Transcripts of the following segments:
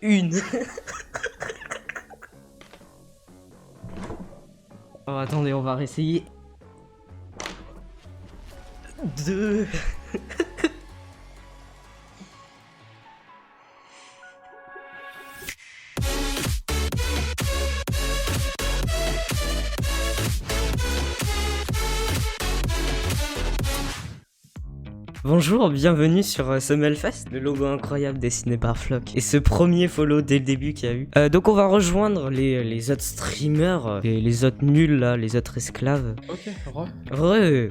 Une. Oh, attendez, on va réessayer. 2. Bonjour, bienvenue sur Summelfest, le logo incroyable dessiné par Flock. Et ce premier follow dès le début qu'il y a eu. Donc on va rejoindre les autres streamers, les autres nuls là, les autres esclaves. Ok, re.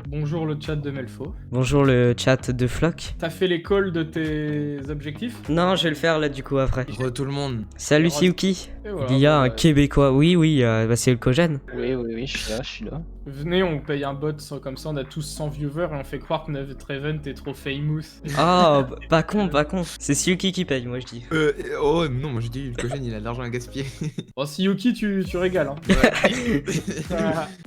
Bonjour le chat de Melfo. Bonjour le chat de Flock. T'as fait les calls de tes objectifs? Non, je vais le faire là du coup après. Re tout le monde. Salut Siuki. Voilà, Il y a un Québécois, oui, c'est le Kojin. Oui, je suis là. Venez, on paye un bot comme ça, on a tous 100 viewers et on fait croire que notre event est trop famous. Ah, pas con. C'est Siuki qui paye, moi je dis. Oh non, moi je dis que Eugène il a de l'argent à gaspiller. Bon, si Yuki, tu régales, hein.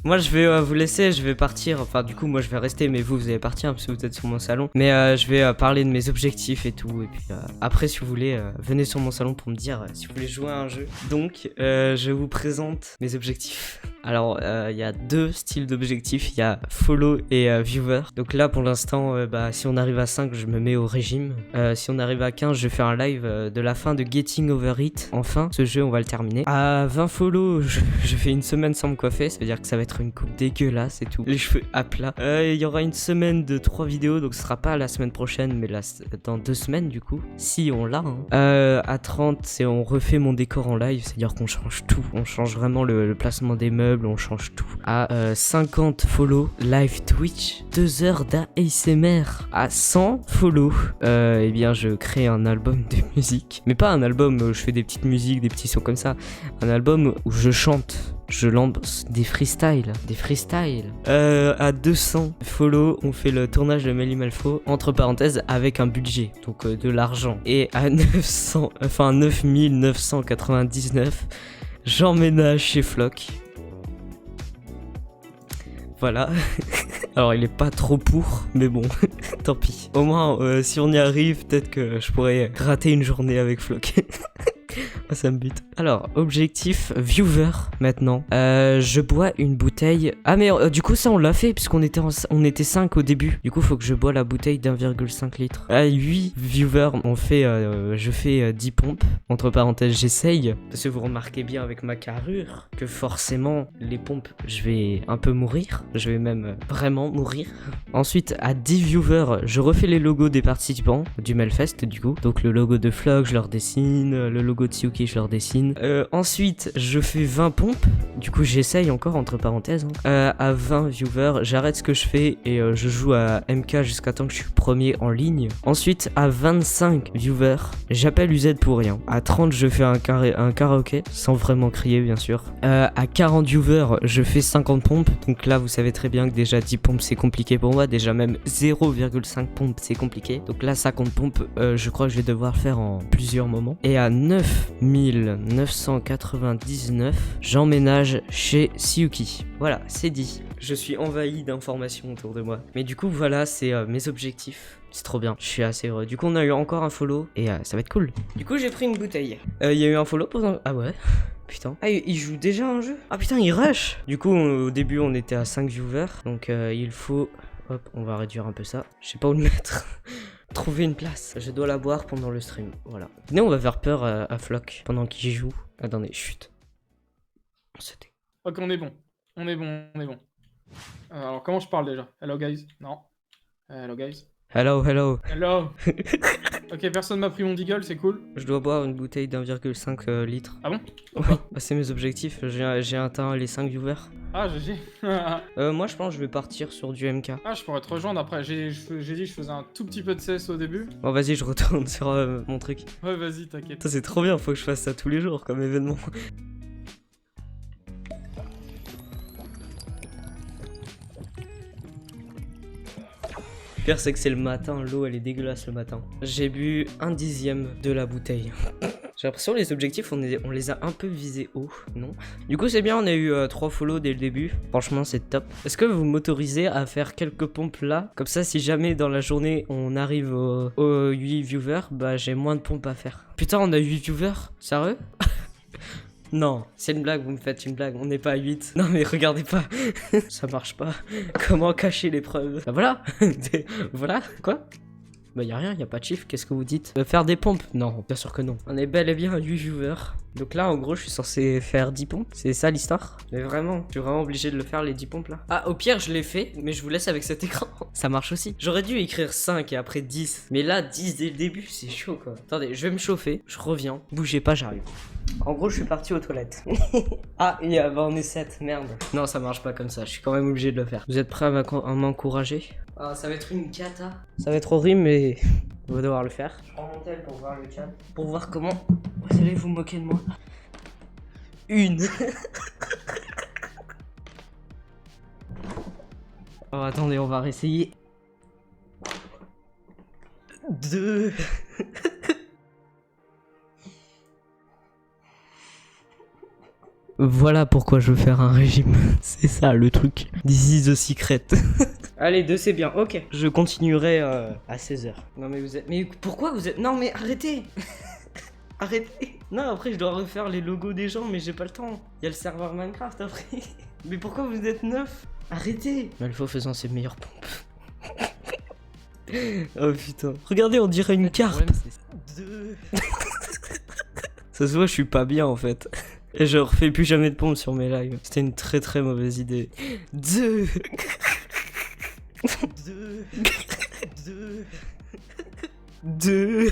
Moi je vais vous laisser, je vais partir. Enfin, du coup, moi je vais rester, mais vous allez partir parce que vous êtes sur mon salon. Mais je vais parler de mes objectifs et tout. Et puis après, si vous voulez, venez sur mon salon pour me dire si vous voulez jouer à un jeu. Donc, je vous présente mes objectifs. Alors, il y a deux styles d'objectifs. Il y a follow et viewer. Donc là, pour l'instant, si on arrive à 5, je me mets au régime. Si on arrive à 15, je fais un live de la fin de Getting Over It. Enfin, ce jeu, on va le terminer. À 20 follow, je fais une semaine sans me coiffer. Ça veut dire que ça va être une coupe dégueulasse et tout. Les cheveux à plat. Il y aura une semaine de 3 vidéos. Donc ce sera pas la semaine prochaine, mais là, dans 2 semaines du coup. Si on l'a. À 30, on refait mon décor en live. C'est-à-dire qu'on change tout. On change vraiment le placement des meubles. On change tout. À 50 follow, live Twitch. 2 heures d'ASMR. À 100 follow, eh bien je crée un album de musique. Mais pas un album où je fais des petites musiques, des petits sons comme ça. Un album où je chante. Je lance des freestyles. À 200 follow, on fait le tournage de Melly Malfo, entre parenthèses, avec un budget, donc de l'argent. Et à 9999, j'emménage chez Flock. Voilà. Alors il est pas trop pour, mais bon, tant pis. Au moins, si on y arrive, peut-être que je pourrais gratter une journée avec Flock. Oh, ça me bute. Alors, objectif viewer maintenant. Je bois une bouteille. Ah mais du coup ça on l'a fait puisqu'on était, on était 5 au début. Du coup faut que je bois la bouteille d'1,5 litre. À 8 viewers, je fais 10 pompes. Entre parenthèses j'essaye. Parce que vous remarquez bien avec ma carrure que forcément les pompes je vais un peu mourir. Je vais même vraiment mourir. Ensuite à 10 viewers, je refais les logos des participants du Melfest du coup. Donc le logo de Flock je leur dessine. Le logo de Siuki je leur dessine. Ensuite je fais 20 pompes. Du coup j'essaye encore entre parenthèses. À 20 viewers j'arrête ce que je fais et je joue à MK jusqu'à temps que je suis premier en ligne. Ensuite à 25 viewers j'appelle UZ pour rien. À 30 je fais un karaoké sans vraiment crier bien sûr. À 40 viewers je fais 50 pompes. Donc là vous savez très bien que déjà 10 pompes c'est compliqué pour moi. Déjà même 0,5 pompes c'est compliqué. Donc là 50 pompes je crois que je vais devoir le faire en plusieurs moments. Et à 9999, j'emménage chez Siuki. Voilà, c'est dit. Je suis envahi d'informations autour de moi. Mais du coup, voilà, c'est mes objectifs. C'est trop bien, je suis assez heureux. Du coup, on a eu encore un follow et ça va être cool. Du coup, j'ai pris une bouteille. Il y a eu un follow pendant... Ah ouais. Putain. Ah, il joue déjà un jeu? Ah putain, il rush. Du coup, au début, on était à 5 viewers. Donc, il faut... Hop, on va réduire un peu ça. Je sais pas où le mettre. Trouver une place. Je dois la boire pendant le stream. Voilà. Venez, on va faire peur à Flock pendant qu'il joue. Attendez, chut. C'était... Ok, on est bon. Alors, comment je parle déjà? Hello, guys? Non. Hello, guys? Hello. Ok, personne m'a pris mon deagle, c'est cool. Je dois boire une bouteille d'1,5 litre. Ah bon? Ouais, c'est mes objectifs. J'ai atteint les 5 viewers. Ah, GG. Moi, je pense que je vais partir sur du MK. Ah, je pourrais te rejoindre après. J'ai dit que je faisais un tout petit peu de CS au début. Bon, vas-y, je retourne sur mon truc. Ouais, vas-y, t'inquiète. Ça, c'est trop bien. Faut que je fasse ça tous les jours comme événement. Le pire, c'est que c'est le matin. L'eau, elle est dégueulasse le matin. J'ai bu 1/10 de la bouteille. J'ai l'impression que les objectifs, on les a un peu visés haut, non? Du coup, c'est bien, on a eu 3 follow dès le début. Franchement, c'est top. Est-ce que vous m'autorisez à faire quelques pompes là? Comme ça, si jamais dans la journée, on arrive aux 8 viewers, bah j'ai moins de pompes à faire. Putain, on a 8 viewers? Sérieux? Non, c'est une blague, vous me faites une blague, on n'est pas à 8. Non mais regardez pas, ça marche pas. Comment cacher les preuves? Bah voilà. Voilà, quoi? Bah y'a rien, y'a pas de chiffre, qu'est-ce que vous dites? Faire des pompes? Non, bien sûr que non. On est bel et bien à 8 viewers. Donc là en gros je suis censé faire 10 pompes, c'est ça l'histoire? Mais vraiment, je suis vraiment obligé de le faire les 10 pompes là. Ah au pire je l'ai fait, mais je vous laisse avec cet écran. Ça marche aussi. J'aurais dû écrire 5 et après 10. Mais là 10 dès le début, c'est chaud quoi. Attendez, je vais me chauffer, je reviens. Bougez pas, j'arrive. En gros je suis parti aux toilettes. Ah et bah on est 7, merde. Non ça marche pas comme ça, je suis quand même obligé de le faire. Vous êtes prêts à m'encourager? Ah ça va être une cata. Ça va être horrible mais on va devoir le faire. Je prends mon tel pour voir le chat. Pour voir comment vous allez vous moquer de moi. Une. Oh attendez, on va réessayer. 2. Voilà pourquoi je veux faire un régime. C'est ça le truc. This is the secret. Allez, 2 c'est bien, ok. Je continuerai à 16h. Non mais vous êtes... Mais pourquoi vous êtes... Non mais arrêtez. Arrêtez. Non après je dois refaire les logos des gens mais j'ai pas le temps. Il y a le serveur Minecraft après. Mais pourquoi vous êtes 9? Arrêtez. Malfo faisant ses meilleures pompes. Oh putain. Regardez on dirait une carte. 2. Ça se voit je suis pas bien en fait. Et je refais plus jamais de pompe sur mes lives. C'était une très très mauvaise idée. 2. 2. 2. 2.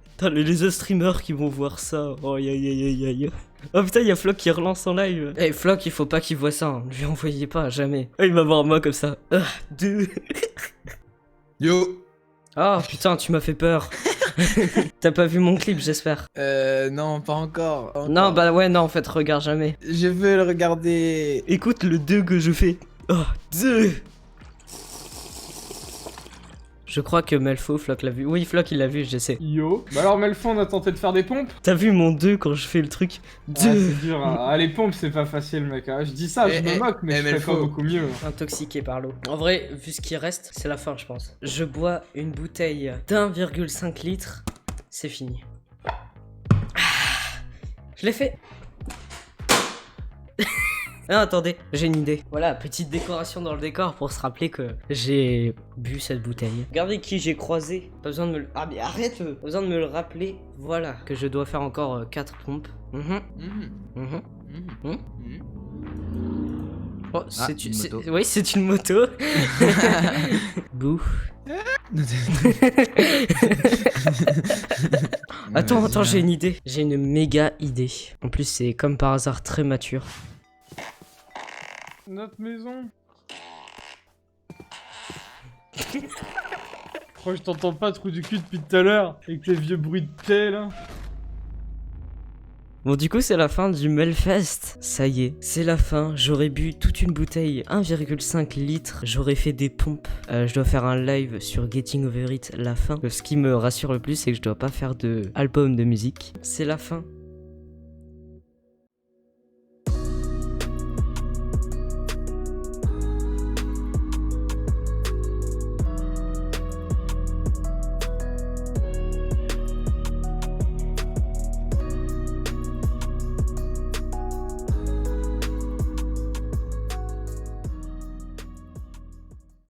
Putain, les autres streamers qui vont voir ça. Oh aïe aïe aïe aïe. Oh putain, il y a Flock qui relance en live. Eh, hey, Flock, il faut pas qu'il voit ça. Hein. Ne lui envoyez pas, jamais. Oh, il va voir moi comme ça. 2. Yo. Oh putain, tu m'as fait peur. T'as pas vu mon clip, j'espère. Non, pas encore. Non, bah ouais, non, en fait, regarde jamais. Je veux le regarder. Écoute le 2 que je fais. Oh, 2. Je crois que Melfo, Flock l'a vu. Oui, Flock, il l'a vu, je sais. Yo. Bah alors Melfo, on a tenté de faire des pompes. T'as vu mon 2 quand je fais le truc? 2. C'est dur, hein. Ah, les pompes, c'est pas facile, mec. Hein. Je dis ça, je me moque, mais je ferais pas beaucoup mieux. Intoxiqué par l'eau. En vrai, vu ce qui reste, c'est la fin, je pense. Je bois une bouteille d'1,5 litre. C'est fini. Ah, je l'ai fait. Ah, attendez, j'ai une idée. Voilà, petite décoration dans le décor pour se rappeler que j'ai bu cette bouteille. Regardez qui j'ai croisé. Pas besoin de me le... Ah mais arrête. Pas besoin de me le rappeler. Voilà, que je dois faire encore 4 pompes. Oh, c'est une moto. Oui, c'est une moto. Bouh. Attends, j'ai une idée. J'ai une méga idée. En plus, c'est comme par hasard très mature. Notre maison. Je crois que je t'entends pas, trou du cul, depuis tout à l'heure. Avec les vieux bruits de paix, là. Bon, du coup, c'est la fin du Melfest. Ça y est, c'est la fin. J'aurais bu toute une bouteille, 1,5 litres. J'aurais fait des pompes. Je dois faire un live sur Getting Over It, la fin. Ce qui me rassure le plus, c'est que je dois pas faire de album de musique. C'est la fin